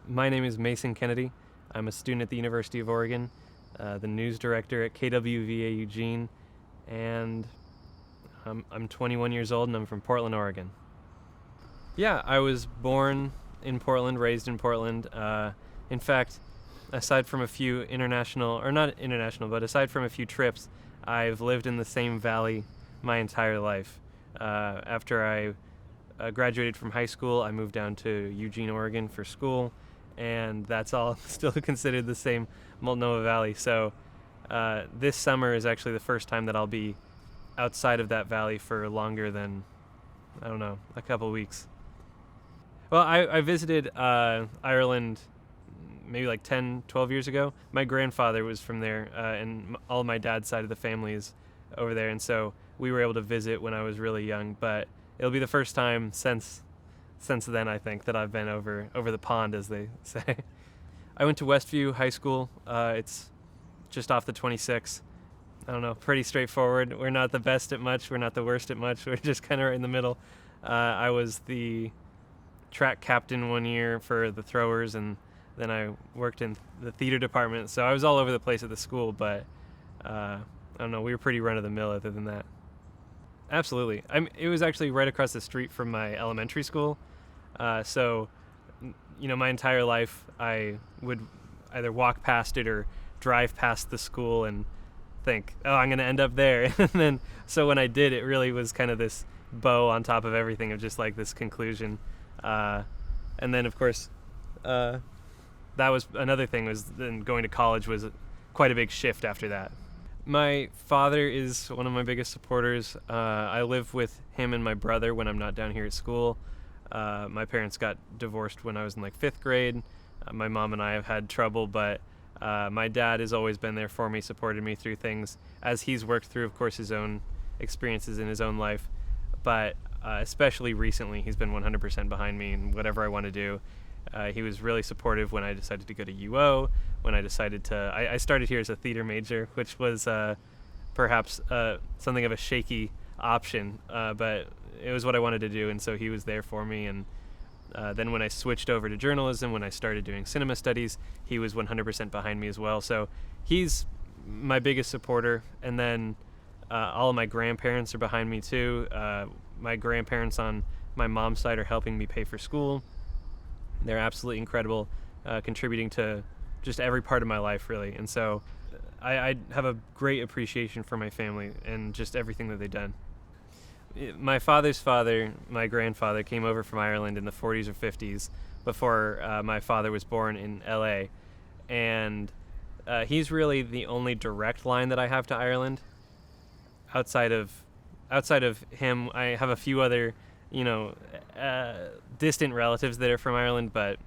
My name is Mason Kennedy. I'm a student at the University of Oregon, the news director at KWVA Eugene, and I'm 21 years old and I'm from Portland, Oregon. Yeah, I was born in Portland, raised in Portland. In fact, aside from a few international, or not international, but aside from a few trips, I've lived in the same valley my entire life. After I graduated from high school, I moved down to Eugene, Oregon for school, and that's all still considered the same Multnomah Valley. So this summer is actually the first time that I'll be outside of that valley for longer than, I don't know, a couple weeks. Well, I visited Ireland maybe like 10, 12 years ago. My grandfather was from there, and all my dad's side of the family is over there, and so we were able to visit when I was really young, but it'll be the first time since then, I think, that I've been over the pond, as they say. I went to Westview High School. It's just off the 26. I don't know, pretty straightforward. We're not the best at much. We're not the worst at much. We're just kind of right in the middle. I was the track captain one year for the throwers, and then I worked in the theater department. So I was all over the place at the school, but I don't know, we were pretty run-of-the-mill other than that. Absolutely. It was actually right across the street from my elementary school. So, my entire life I would either walk past it or drive past the school and think, oh, I'm going to end up there. And then, so when I did, it really was kind of this bow on top of everything of just like this conclusion. And then, of course, that was another thing, was then going to college was quite a big shift after that. My father is one of my biggest supporters. I live with him and my brother when I'm not down here at school. My parents got divorced when I was in like 5th grade. My mom and I have had trouble, but my dad has always been there for me, supported me through things as he's worked through, of course, his own experiences in his own life. But especially recently, he's been 100% behind me in whatever I want to do. He was really supportive when I decided to go to UO, when I decided to... I started here as a theater major, which was perhaps something of a shaky option, but it was what I wanted to do, and so he was there for me. And then when I switched over to journalism, when I started doing cinema studies, he was 100% behind me as well. So he's my biggest supporter. And then all of my grandparents are behind me too. My grandparents on my mom's side are helping me pay for school. They're absolutely incredible, contributing to just every part of my life, really. And so I have a great appreciation for my family and just everything that they've done. My father's father, my grandfather, came over from Ireland in the 40s or 50s before my father was born in LA. And he's really the only direct line that I have to Ireland. Outside of him, I have a few other distant relatives that are from Ireland, but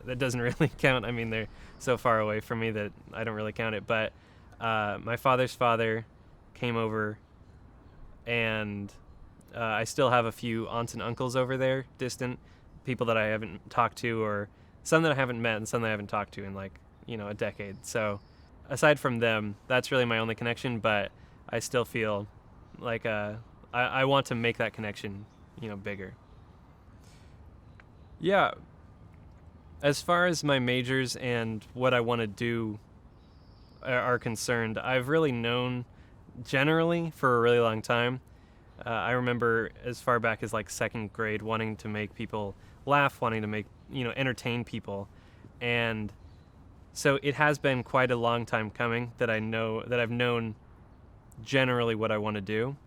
that doesn't really count. I mean, they're so far away from me that I don't really count it. But my father's father came over, and I still have a few aunts and uncles over there, distant people that I haven't talked to, or some that I haven't met and some that I haven't talked to in a decade. So aside from them, that's really my only connection, but I still feel like I want to make that connection bigger. Yeah. As far as my majors and what I want to do are concerned, I've really known generally for a really long time. I remember as far back as like 2nd grade wanting to make people laugh, wanting to make, entertain people. And so it has been quite a long time coming that I've known generally what I want to do.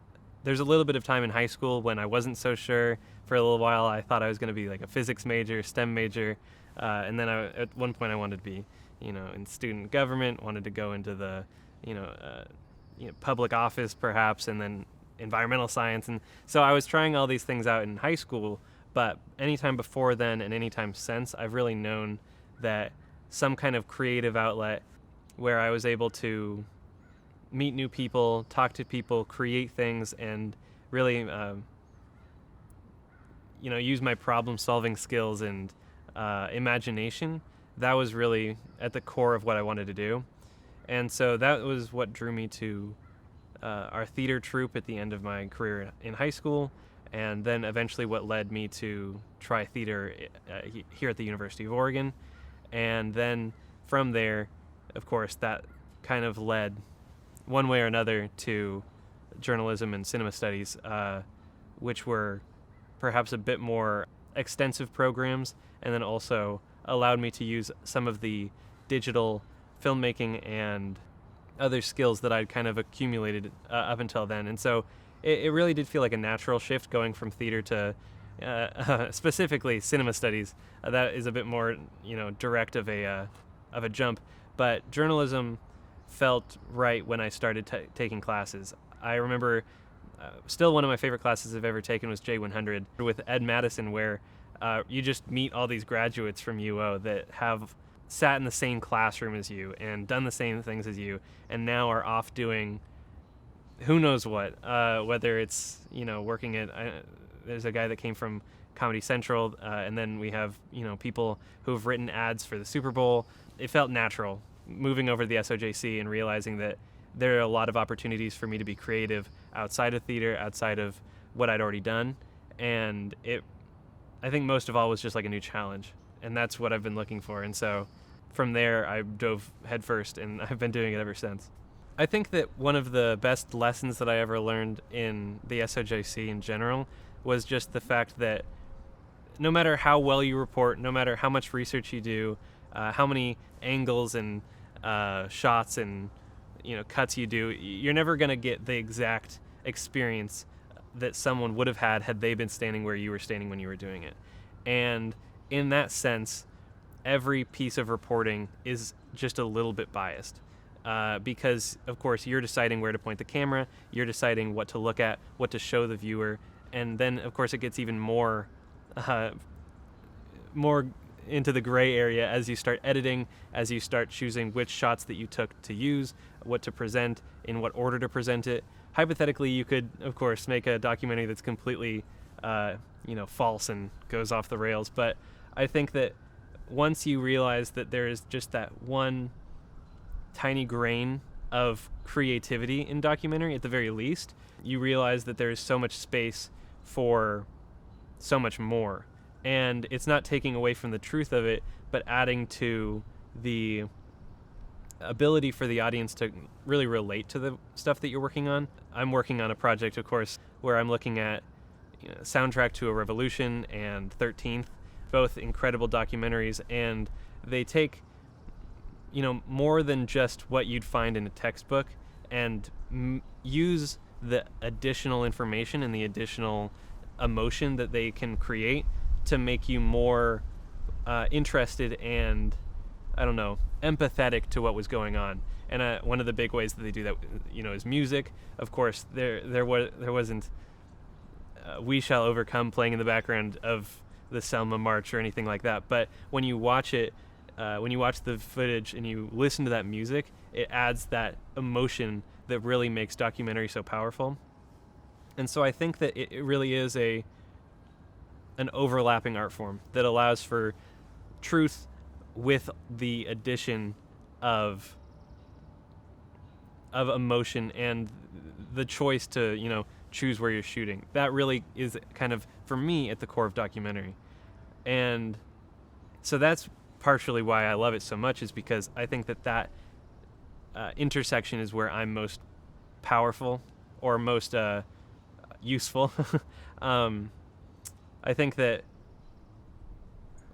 There's a little bit of time in high school when I wasn't so sure. For a little while, I thought I was going to be like a physics major, STEM major, and then at one point I wanted to be, in student government, wanted to go into the, public office perhaps, and then environmental science. And so I was trying all these things out in high school, but anytime before then and anytime since, I've really known that some kind of creative outlet where I was able to meet new people, talk to people, create things, and really, use my problem-solving skills and imagination. That was really at the core of what I wanted to do. And so that was what drew me to our theater troupe at the end of my career in high school, and then eventually what led me to try theater here at the University of Oregon. And then from there, of course, that kind of led one way or another to journalism and cinema studies, which were perhaps a bit more extensive programs, and then also allowed me to use some of the digital filmmaking and other skills that I'd kind of accumulated up until then. And so it really did feel like a natural shift going from theater to specifically cinema studies. That is a bit more, direct of a jump. But journalism felt right when I started taking classes. I remember still one of my favorite classes I've ever taken was J100 with Ed Madison, where you just meet all these graduates from UO that have sat in the same classroom as you and done the same things as you, and now are off doing who knows what, whether it's, working at, there's a guy that came from Comedy Central, and then we have, people who have written ads for the Super Bowl. It felt natural moving over to the SOJC and realizing that there are a lot of opportunities for me to be creative outside of theater, outside of what I'd already done. And I think most of all was just like a new challenge. And that's what I've been looking for. And so from there, I dove headfirst, and I've been doing it ever since. I think that one of the best lessons that I ever learned in the SOJC in general was just the fact that no matter how well you report, no matter how much research you do, how many angles and shots and cuts you do, you're never going to get the exact experience that someone would have had they been standing where you were standing when you were doing it. And in that sense, every piece of reporting is just a little bit biased, because of course you're deciding where to point the camera, you're deciding what to look at, what to show the viewer, and then of course it gets even more into the gray area as you start editing, as you start choosing which shots that you took to use, what to present, in what order to present it. Hypothetically, you could, of course, make a documentary that's completely, false and goes off the rails. But I think that once you realize that there is just that one tiny grain of creativity in documentary, at the very least, you realize that there is so much space for so much more. And it's not taking away from the truth of it, but adding to the ability for the audience to really relate to the stuff that you're working on. I'm working on a project, of course, where I'm looking at Soundtrack to a Revolution and 13th, both incredible documentaries, and they take, more than just what you'd find in a textbook and use the additional information and the additional emotion that they can create to make you more interested and, empathetic to what was going on. And one of the big ways that they do that, is music. Of course, there wasn't We Shall Overcome playing in the background of the Selma March or anything like that. But when you watch it, when you watch the footage and you listen to that music, it adds that emotion that really makes documentary so powerful. And so I think that it really is an overlapping art form that allows for truth with the addition of emotion and the choice to, choose where you're shooting. That really is kind of, for me, at the core of documentary. And so that's partially why I love it so much, is because I think that intersection is where I'm most powerful or most useful. I think that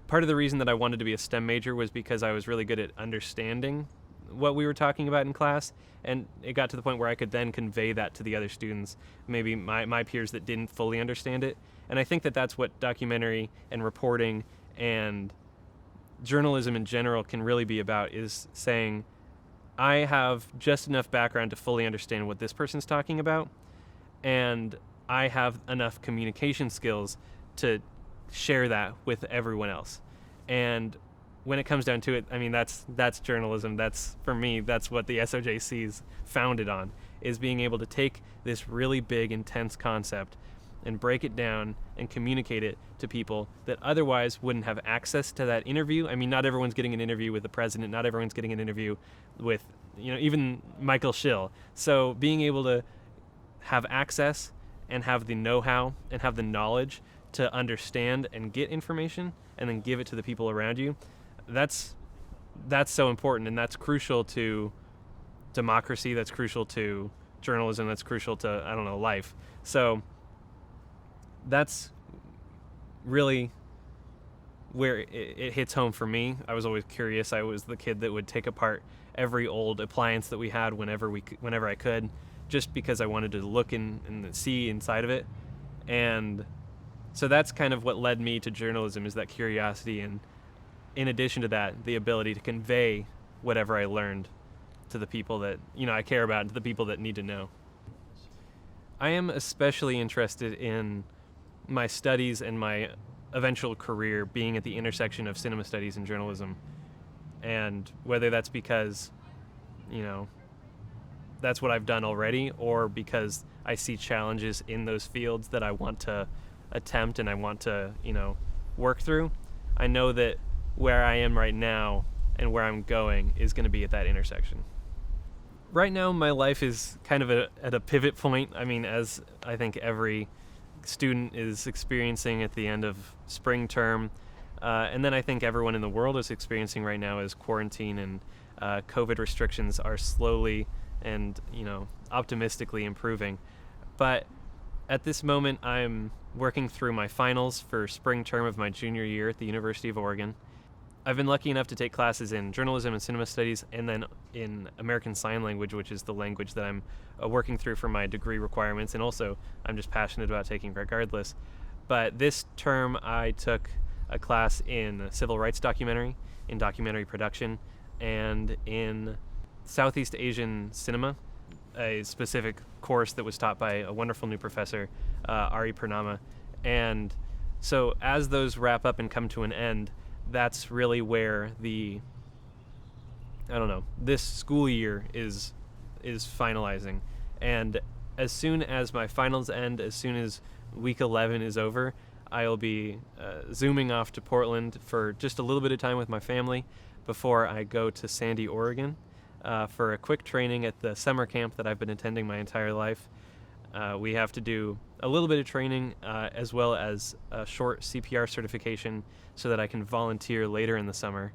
part of the reason that I wanted to be a STEM major was because I was really good at understanding what we were talking about in class, and it got to the point where I could then convey that to the other students, maybe my peers that didn't fully understand it. And I think that that's what documentary and reporting and journalism in general can really be about, is saying, I have just enough background to fully understand what this person's talking about, and I have enough communication skills to share that with everyone else. And when it comes down to it, I mean, that's journalism. That's, for me, that's what the SOJC is founded on, is being able to take this really big, intense concept and break it down and communicate it to people that otherwise wouldn't have access to that interview. I mean, not everyone's getting an interview with the president. Not everyone's getting an interview with, even Michael Schill. So being able to have access and have the know-how and have the knowledge to understand and get information and then give it to the people around you, that's that's so important, and that's crucial to democracy, that's crucial to journalism, that's crucial to, I don't know, life. So that's really where it hits home for me. I was always curious. I was the kid that would take apart every old appliance that we had whenever I could, just because I wanted to look and see inside of it. And so that's kind of what led me to journalism, is that curiosity, and in addition to that, the ability to convey whatever I learned to the people that I care about, and to the people that need to know. I am especially interested in my studies and my eventual career being at the intersection of cinema studies and journalism. And whether that's because, that's what I've done already, or because I see challenges in those fields that I want to attempt and I want to, work through, I know that where I am right now and where I'm going is going to be at that intersection. Right now, my life is kind of at a pivot point. I mean, as I think every student is experiencing at the end of spring term, and then I think everyone in the world is experiencing right now, as quarantine and COVID restrictions are slowly and optimistically improving. But at this moment, I'm working through my finals for spring term of my junior year at the University of Oregon. I've been lucky enough to take classes in journalism and cinema studies, and then in American Sign Language, which is the language that I'm working through for my degree requirements, and also I'm just passionate about taking regardless. But this term I took a class in civil rights documentary, in documentary production, and in Southeast Asian cinema, a specific course that was taught by a wonderful new professor, Ari Purnama. And so as those wrap up and come to an end, that's really where this school year is finalizing. And as soon as my finals end, as soon as week 11 is over, I'll be zooming off to Portland for just a little bit of time with my family before I go to Sandy, Oregon, for a quick training at the summer camp that I've been attending my entire life. We have to do a little bit of training, as well as a short CPR certification so that I can volunteer later in the summer.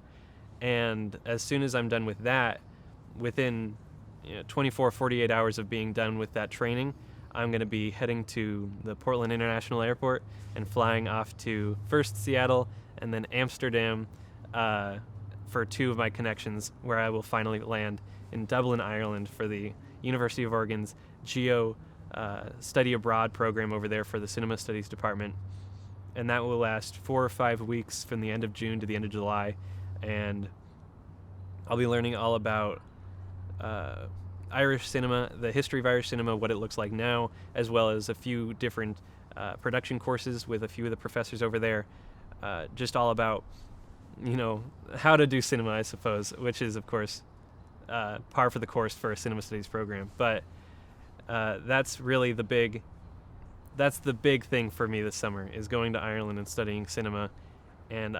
And as soon as I'm done with that, within 48 hours of being done with that training, I'm going to be heading to the Portland International Airport and flying off to first Seattle and then Amsterdam for two of my connections, where I will finally land in Dublin, Ireland for the University of Oregon's GEO study abroad program over there for the Cinema Studies Department. And that will last 4 or 5 weeks from the end of June to the end of July. And I'll be learning all about Irish cinema, the history of Irish cinema, what it looks like now, as well as a few different production courses with a few of the professors over there. Just all about, how to do cinema, I suppose, which is, of course, par for the course for a cinema studies program. But that's really the big thing for me this summer, is going to Ireland and studying cinema. And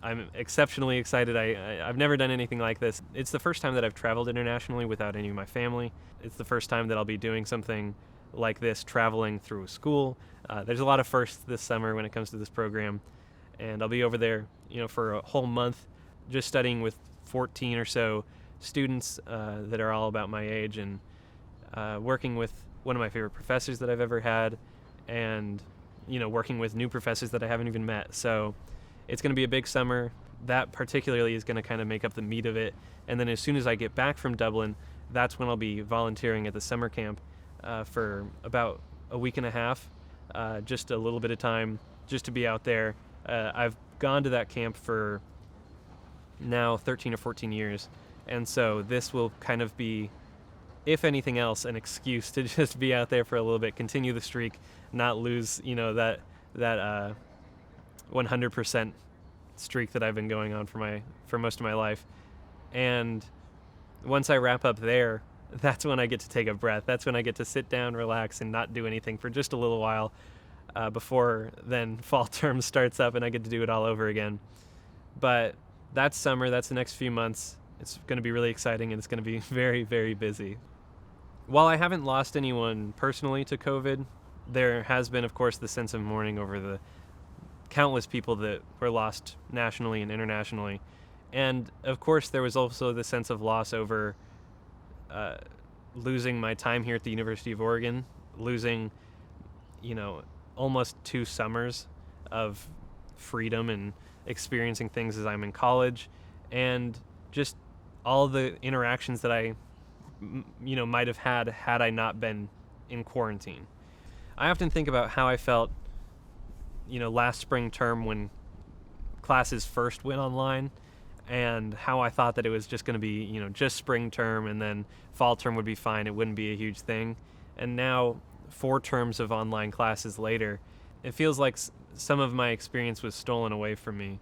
I'm exceptionally excited. I've never done anything like this. It's the first time that I've traveled internationally without any of my family. It's the first time that I'll be doing something like this, traveling through school. There's a lot of firsts this summer when it comes to this program. And I'll be over there, for a whole month, just studying with 14 or so students that are all about my age, and working with one of my favorite professors that I've ever had, and working with new professors that I haven't even met. So it's going to be a big summer. That particularly is going to kind of make up the meat of it. And then as soon as I get back from Dublin, that's when I'll be volunteering at the summer camp for about a week and a half, just a little bit of time just to be out there. I've gone to that camp for now 13 or 14 years, and so this will kind of be, if anything else, an excuse to just be out there for a little bit, continue the streak, not lose, that 100% streak that I've been going on for most of my life. And once I wrap up there, that's when I get to take a breath. That's when I get to sit down, relax, and not do anything for just a little while, before then fall term starts up and I get to do it all over again. But that's summer. That's the next few months. It's going to be really exciting, and it's going to be very, very busy. While I haven't lost anyone personally to COVID, there has been, of course, the sense of mourning over the countless people that were lost nationally and internationally. And of course, there was also the sense of loss over uh, losing my time here at the University of Oregon, losing, almost 2 summers of freedom and experiencing things as I'm in college, and just all the interactions that I, might have had I not been in quarantine. I often think about how I felt, last spring term when classes first went online, and how I thought that it was just going to be, just spring term, and then fall term would be fine. It wouldn't be a huge thing. And now, 4 terms of online classes later, it feels like some of my experience was stolen away from me.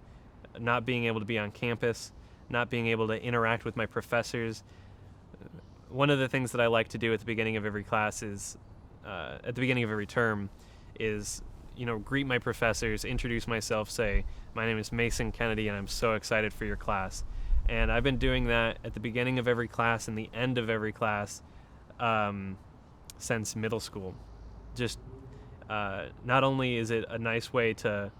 Not being able to be on campus, not being able to interact with my professors. One of the things that I like to do at the beginning of every class is, at the beginning of every term, is greet my professors, introduce myself, say, my name is Mason Kennedy and I'm so excited for your class. And I've been doing that at the beginning of every class and the end of every class since middle school. Just not only is it a nice way to,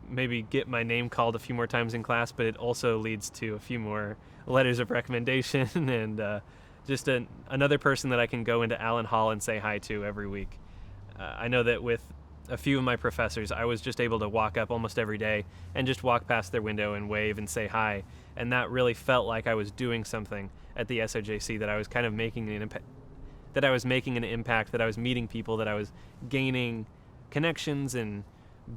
maybe get my name called a few more times in class, but it also leads to a few more letters of recommendation and just another person that I can go into Allen Hall and say hi to every week. I know that with a few of my professors, I was just able to walk up almost every day and just walk past their window and wave and say hi. And that really felt like I was doing something at the SOJC, that I was kind of making an impact, that I was meeting people, that I was gaining connections and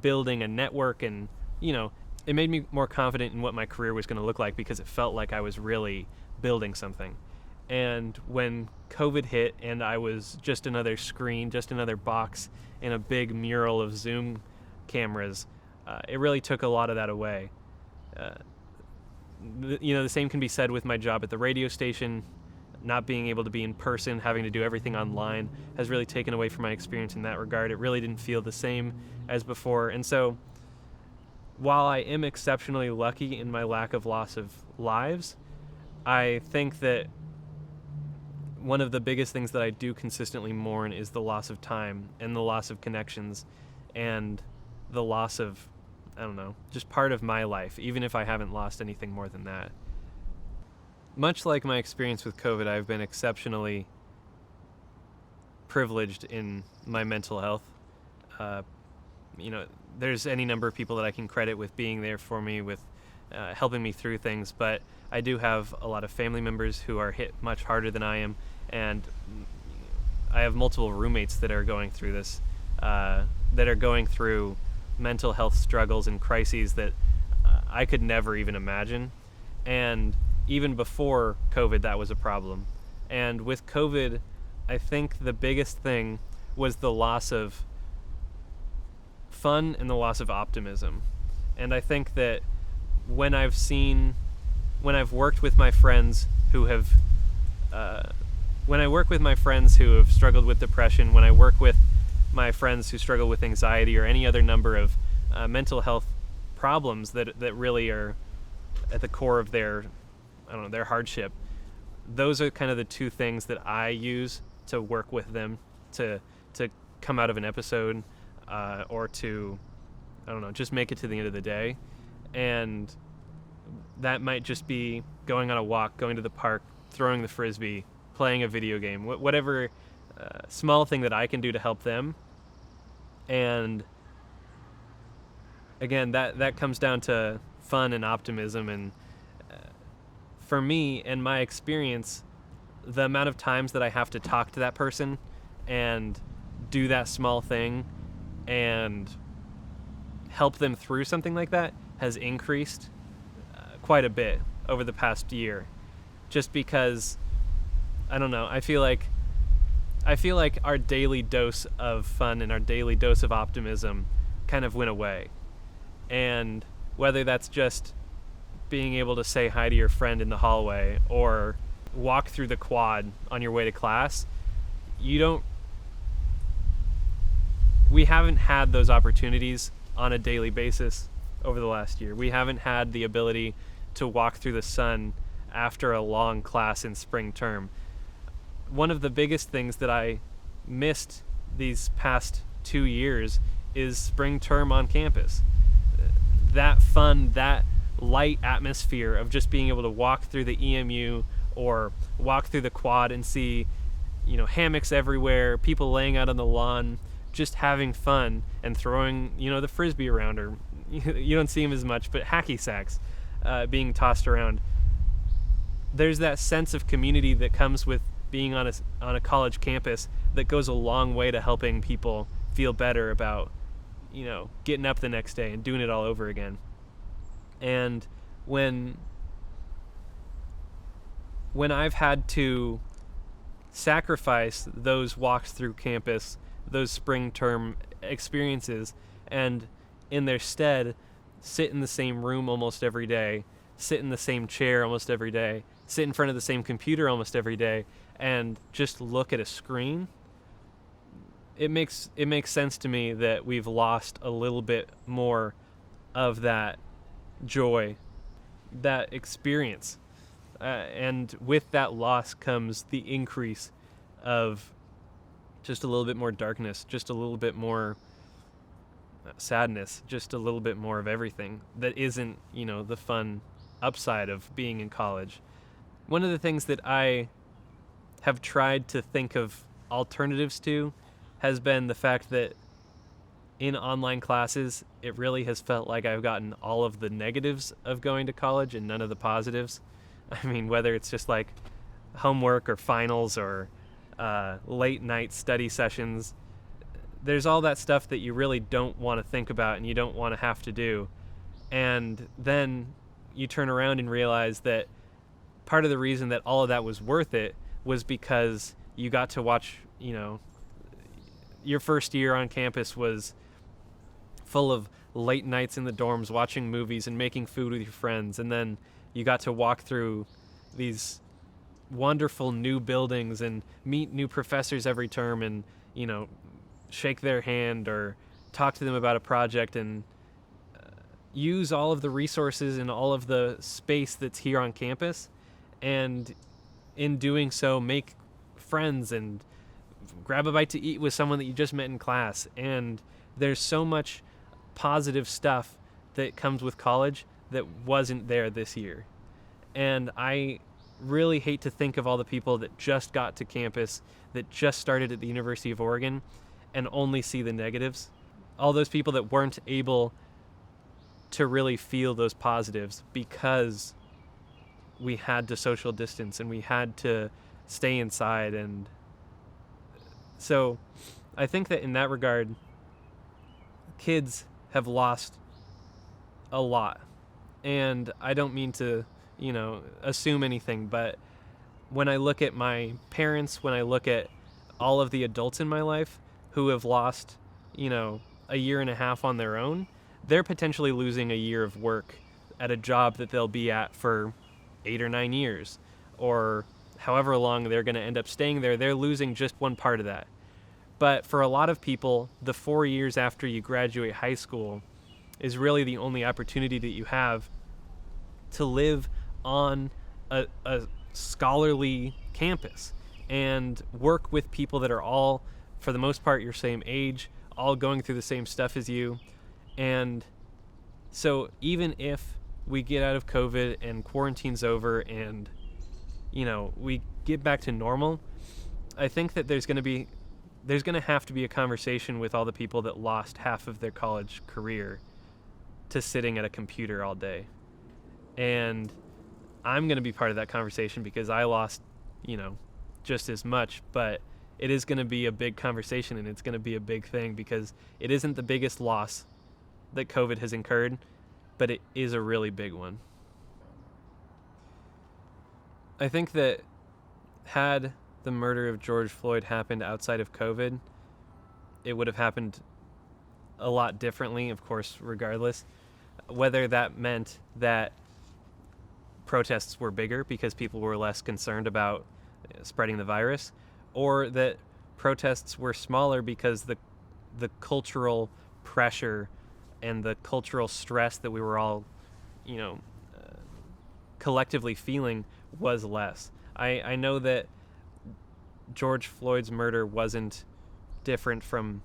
building a network. And, it made me more confident in what my career was going to look like, because it felt like I was really building something. And when COVID hit and I was just another screen, just another box in a big mural of Zoom cameras, it really took a lot of that away. The same can be said with my job at the radio station. Not being able to be in person, having to do everything online, has really taken away from my experience in that regard. It really didn't feel the same as before. And so, while I am exceptionally lucky in my lack of loss of lives, I think that one of the biggest things that I do consistently mourn is the loss of time and the loss of connections and the loss of, just part of my life, even if I haven't lost anything more than that. Much like my experience with COVID, I've been exceptionally privileged in my mental health. There's any number of people that I can credit with being there for me, with helping me through things, but I do have a lot of family members who are hit much harder than I am, and I have multiple roommates that are going through this, that are going through mental health struggles and crises that I could never even imagine. And even before COVID, that was a problem. And with COVID, I think the biggest thing was the loss of fun and the loss of optimism. And I think that when I've worked with my friends who have, when I work with my friends who have struggled with depression, when I work with my friends who struggle with anxiety or any other number of mental health problems that really are at the core of their hardship, those are kind of the two things that I use to work with them to come out of an episode, or to, just make it to the end of the day. And that might just be going on a walk, going to the park, throwing the frisbee, playing a video game, whatever small thing that I can do to help them. And again, that comes down to fun and optimism. And for me and my experience, the amount of times that I have to talk to that person and do that small thing and help them through something like that has increased quite a bit over the past year. Just because, I feel like our daily dose of fun and our daily dose of optimism kind of went away. And whether that's just being able to say hi to your friend in the hallway or walk through the quad on your way to class, we haven't had those opportunities on a daily basis over the last year. We haven't had the ability to walk through the sun after a long class in spring term. One of the biggest things that I missed these past 2 years is spring term on campus. that fun, that light atmosphere of just being able to walk through the EMU or walk through the quad and see, hammocks everywhere, people laying out on the lawn, just having fun and throwing, the frisbee around, or you don't see them as much, but hacky sacks being tossed around. There's that sense of community that comes with being on a college campus that goes a long way to helping people feel better about, getting up the next day and doing it all over again. And when I've had to sacrifice those walks through campus, those spring term experiences, and in their stead sit in the same room almost every day, sit in the same chair almost every day, sit in front of the same computer almost every day, and just look at a screen, it makes sense to me that we've lost a little bit more of that joy, that experience. And with that loss comes the increase of just a little bit more darkness, just a little bit more sadness, just a little bit more of everything that isn't, the fun upside of being in college. One of the things that I have tried to think of alternatives to has been the fact that in online classes, it really has felt like I've gotten all of the negatives of going to college and none of the positives. I mean, whether it's just like homework or finals or late night study sessions, there's all that stuff that you really don't want to think about and you don't want to have to do. And then you turn around and realize that part of the reason that all of that was worth it was because you got to watch, your first year on campus was full of late nights in the dorms watching movies and making food with your friends, and then you got to walk through these wonderful new buildings and meet new professors every term and, shake their hand or talk to them about a project and use all of the resources and all of the space that's here on campus, and in doing so make friends and grab a bite to eat with someone that you just met in class. And there's so much positive stuff that comes with college that wasn't there this year. And I really hate to think of all the people that just got to campus, that just started at the University of Oregon, and only see the negatives. All those people that weren't able to really feel those positives because we had to social distance and we had to stay inside. And so I think that in that regard, kids have lost a lot. And I don't mean to, assume anything, but when I look at my parents, when I look at all of the adults in my life who have lost, a year and a half on their own, they're potentially losing a year of work at a job that they'll be at for 8 or 9 years, or however long they're going to end up staying there. They're losing just one part of that. But for a lot of people, the 4 years after you graduate high school is really the only opportunity that you have to live on a scholarly campus and work with people that are all, for the most part, your same age, all going through the same stuff as you. And so even if we get out of COVID and quarantine's over and, we get back to normal, I think that there's going to have to be a conversation with all the people that lost half of their college career to sitting at a computer all day. And I'm going to be part of that conversation because I lost, just as much, but it is going to be a big conversation and it's going to be a big thing because it isn't the biggest loss that COVID has incurred, but it is a really big one. I think that had the murder of George Floyd happened outside of COVID, it would have happened a lot differently, of course, regardless. Whether that meant that protests were bigger because people were less concerned about spreading the virus, or that protests were smaller because the cultural pressure and the cultural stress that we were all, collectively feeling was less. I know that George Floyd's murder wasn't different from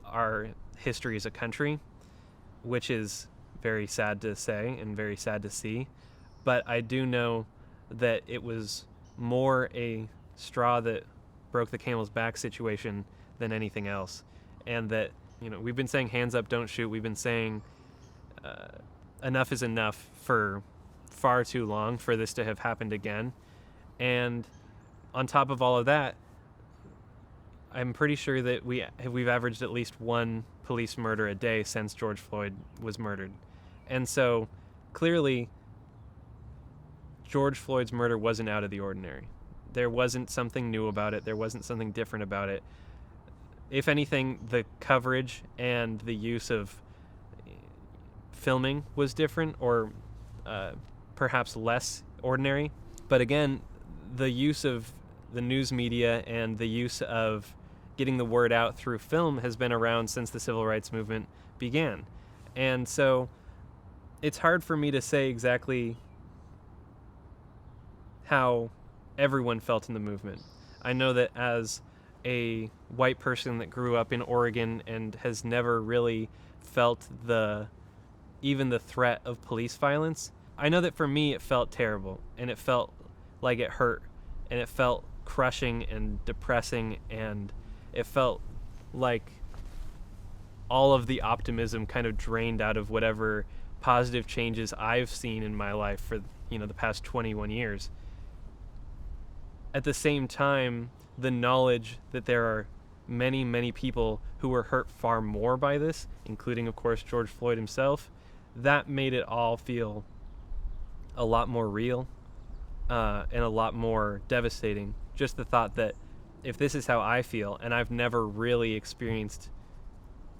our history as a country, which is very sad to say and very sad to see. But I do know that it was more a straw that broke the camel's back situation than anything else. And that, we've been saying hands up, don't shoot. We've been saying enough is enough for far too long for this to have happened again. And on top of all of that, I'm pretty sure that we've averaged at least one police murder a day since George Floyd was murdered. And so clearly George Floyd's murder wasn't out of the ordinary. There wasn't something new about it. There wasn't something different about it. If anything, the coverage and the use of filming was different, or perhaps less ordinary. But again, the use of the news media and the use of getting the word out through film has been around since the civil rights movement began. And so it's hard for me to say exactly how everyone felt in the movement. I know that as a white person that grew up in Oregon and has never really felt even the threat of police violence, I know that for me it felt terrible, and it felt like it hurt, and it felt crushing and depressing, and it felt like all of the optimism kind of drained out of whatever positive changes I've seen in my life for the past 21 years. At the same time, the knowledge that there are many, many people who were hurt far more by this, including, of course, George Floyd himself, that made it all feel a lot more real and a lot more devastating. Just the thought that if this is how I feel, and I've never really experienced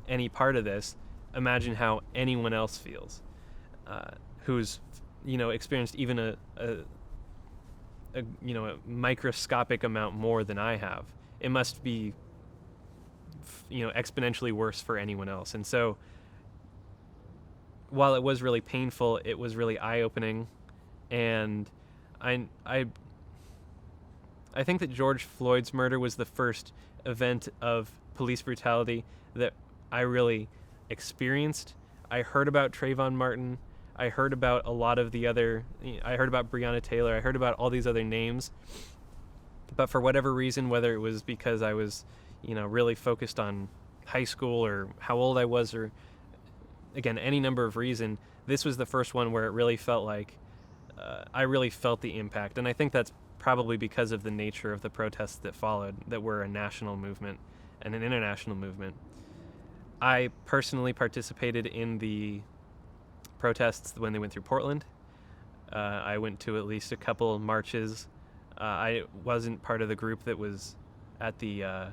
any part of this, imagine how anyone else feels who's experienced even a microscopic amount more than I have. It must be exponentially worse for anyone else. And so while it was really painful, it was really eye-opening. And I think that George Floyd's murder was the first event of police brutality that I really experienced. I heard about Trayvon Martin. I heard about a lot of the other, I heard about Breonna Taylor. I heard about all these other names. But for whatever reason, whether it was because I was, really focused on high school or how old I was, or again, any number of reason, this was the first one where it really felt like I really felt the impact. And I think that's probably because of the nature of the protests that followed, that were a national movement and an international movement. I personally participated in the protests when they went through Portland. I went to at least a couple marches. I wasn't part of the group that was at the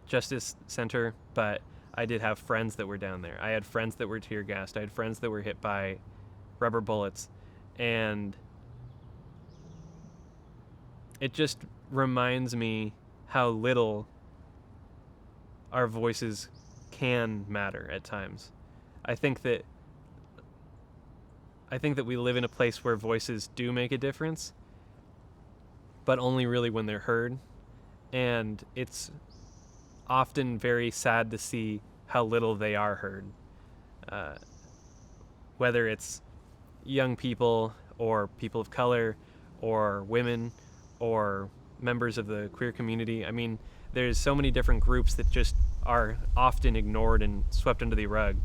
Justice Center, but I did have friends that were down there. I had friends that were tear gassed. I had friends that were hit by rubber bullets. And it just reminds me how little our voices can matter at times. I think that we live in a place where voices do make a difference, but only really when they're heard. And it's often very sad to see how little they are heard. Whether it's young people or people of color or women or members of the queer community. I mean, there's so many different groups that just are often ignored and swept under the rug.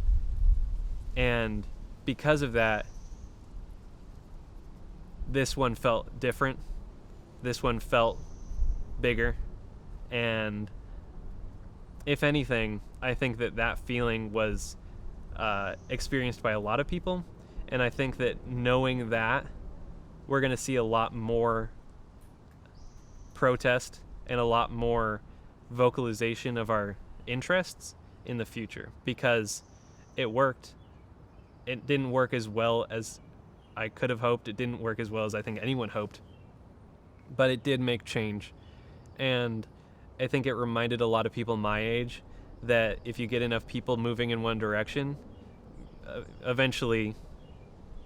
And because of that, this one felt different. This one felt bigger. And if anything, I think that feeling was experienced by a lot of people. And I think that knowing that, we're going to see a lot more protest and a lot more vocalization of our interests in the future, because it worked. It didn't work as well as I could have hoped. It didn't work as well as I think anyone hoped, but it did make change. And I think it reminded a lot of people my age that if you get enough people moving in one direction, eventually,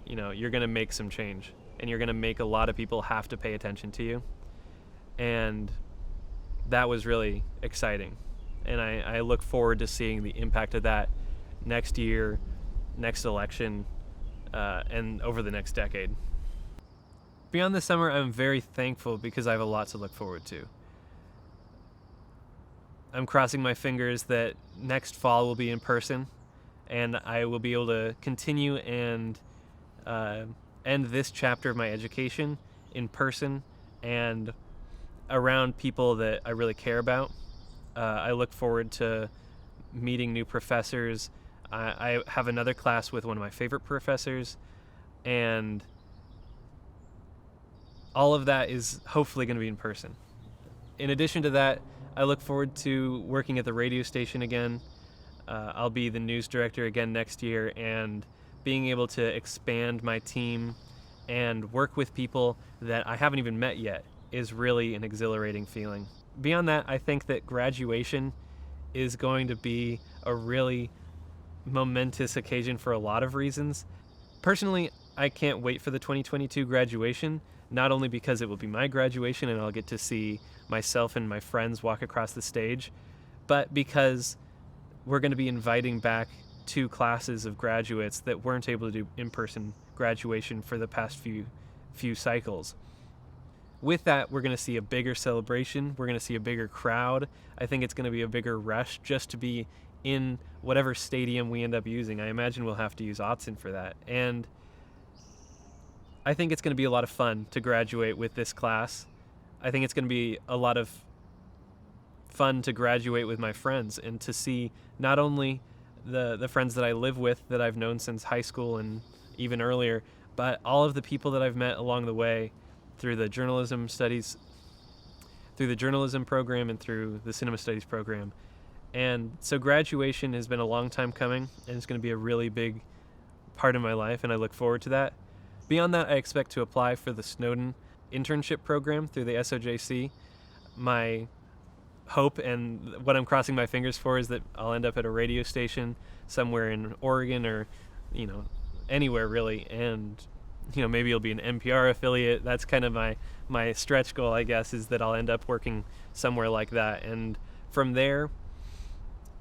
you're going to make some change, and you're going to make a lot of people have to pay attention to you. And that was really exciting. And I look forward to seeing the impact of that next year next election and over the next decade. Beyond the summer, I'm very thankful because I have a lot to look forward to. I'm crossing my fingers that next fall will be in person, and I will be able to continue and end this chapter of my education in person and around people that I really care about. I look forward to meeting new professors. I have another class with one of my favorite professors, and all of that is hopefully going to be in person. In addition to that, I look forward to working at the radio station again. I'll be the news director again next year, and being able to expand my team and work with people that I haven't even met yet is really an exhilarating feeling. Beyond that, I think that graduation is going to be a really momentous occasion for a lot of reasons. Personally, I can't wait for the 2022 graduation, not only because it will be my graduation and I'll get to see myself and my friends walk across the stage, but because we're going to be inviting back 2 classes of graduates that weren't able to do in-person graduation for the past few cycles. With that, we're going to see a bigger celebration. We're going to see a bigger crowd. I think it's going to be a bigger rush just to be in whatever stadium we end up using. I imagine we'll have to use Autzen for that. And I think it's going to be a lot of fun to graduate with this class. I think it's going to be a lot of fun to graduate with my friends and to see not only the friends that I live with that I've known since high school and even earlier, but all of the people that I've met along the way through the journalism studies, through the journalism program and through the cinema studies program. And so graduation has been a long time coming, and it's going to be a really big part of my life, and I look forward to that. Beyond that, I expect to apply for the Snowden internship program through the SOJC. My hope and what I'm crossing my fingers for is that I'll end up at a radio station somewhere in Oregon or, anywhere really, and maybe it'll be an NPR affiliate. That's kind of my stretch goal, I guess, is that I'll end up working somewhere like that. And from there,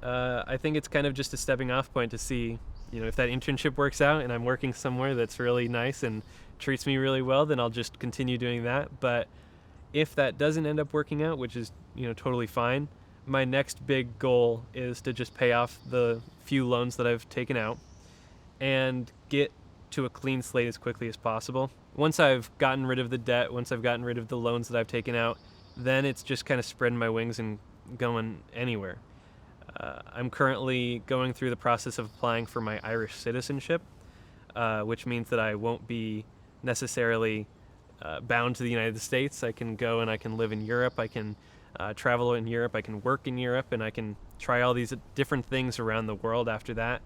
I think it's kind of just a stepping off point to see, if that internship works out and I'm working somewhere that's really nice and treats me really well, then I'll just continue doing that. But if that doesn't end up working out, which is, totally fine, my next big goal is to just pay off the few loans that I've taken out and get to a clean slate as quickly as possible. Once I've gotten rid of the debt, once I've gotten rid of the loans that I've taken out, then it's just kind of spreading my wings and going anywhere. I'm currently going through the process of applying for my Irish citizenship, which means that I won't be necessarily bound to the United States. I can go and I can live in Europe. I can travel in Europe. I can work in Europe, and I can try all these different things around the world after that.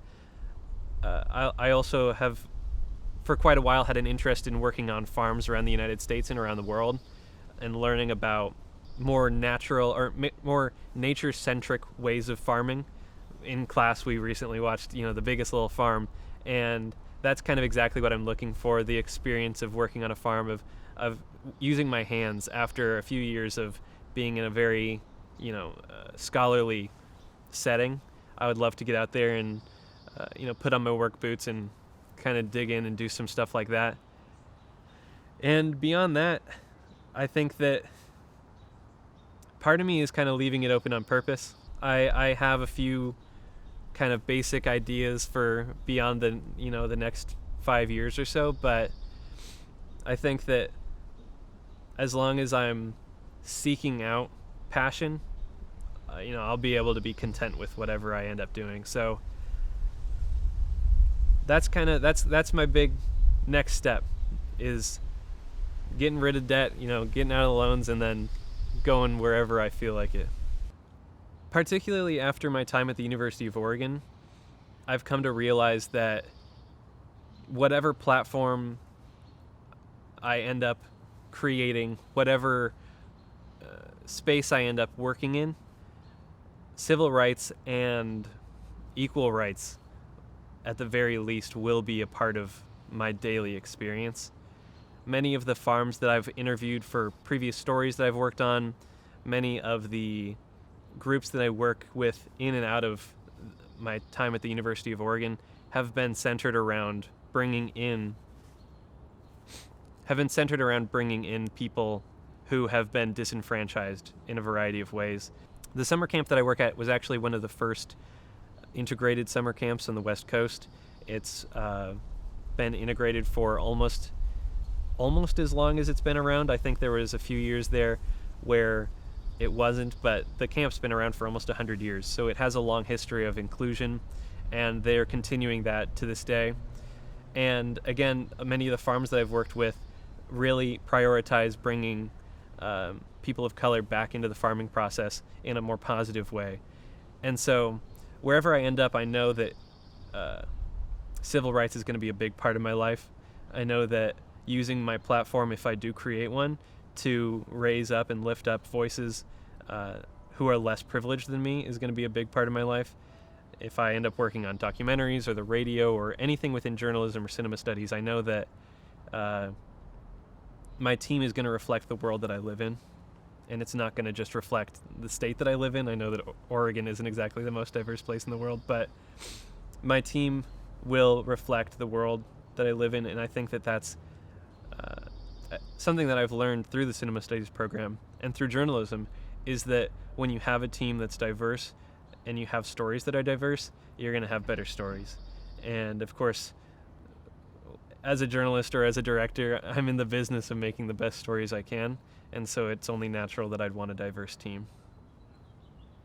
I also have, for quite a while, had an interest in working on farms around the United States and around the world and learning about more natural or more nature-centric ways of farming. In class, we recently watched, The Biggest Little Farm, and that's kind of exactly what I'm looking for, the experience of working on a farm, of using my hands after a few years of being in a very, scholarly setting. I would love to get out there and, put on my work boots and kind of dig in and do some stuff like that. And beyond that, I think that part of me is kind of leaving it open on purpose. I have a few kind of basic ideas for beyond the, the next 5 years or so, but I think that as long as I'm seeking out passion, I'll be able to be content with whatever I end up doing. So that's my big next step, is getting rid of debt, getting out of the loans, and then going wherever I feel like it. Particularly after my time at the University of Oregon, I've come to realize that whatever platform I end up creating, whatever space I end up working in, civil rights and equal rights, at the very least, will be a part of my daily experience. Many of the farms that I've interviewed for previous stories that I've worked on, many of the groups that I work with in and out of my time at the University of Oregon, have been centered around bringing in people who have been disenfranchised in a variety of ways. The summer camp that I work at was actually one of the first integrated summer camps on the West Coast. It's been integrated for almost as long as it's been around. I think there was a few years there where it wasn't, but the camp's been around for almost 100 years, so it has a long history of inclusion, and they're continuing that to this day. And again, many of the farms that I've worked with really prioritize bringing people of color back into the farming process in a more positive way. And so wherever I end up, I know that civil rights is going to be a big part of my life. I know that using my platform, if I do create one, to raise up and lift up voices who are less privileged than me is going to be a big part of my life. If I end up working on documentaries or the radio or anything within journalism or cinema studies, I know that my team is going to reflect the world that I live in, and it's not going to just reflect the state that I live in. I know that Oregon isn't exactly the most diverse place in the world, but my team will reflect the world that I live in, and I think that that's something that I've learned through the cinema studies program and through journalism, is that when you have a team that's diverse and you have stories that are diverse, you're going to have better stories. And of course, as a journalist or as a director, I'm in the business of making the best stories I can, and so it's only natural that I'd want a diverse team.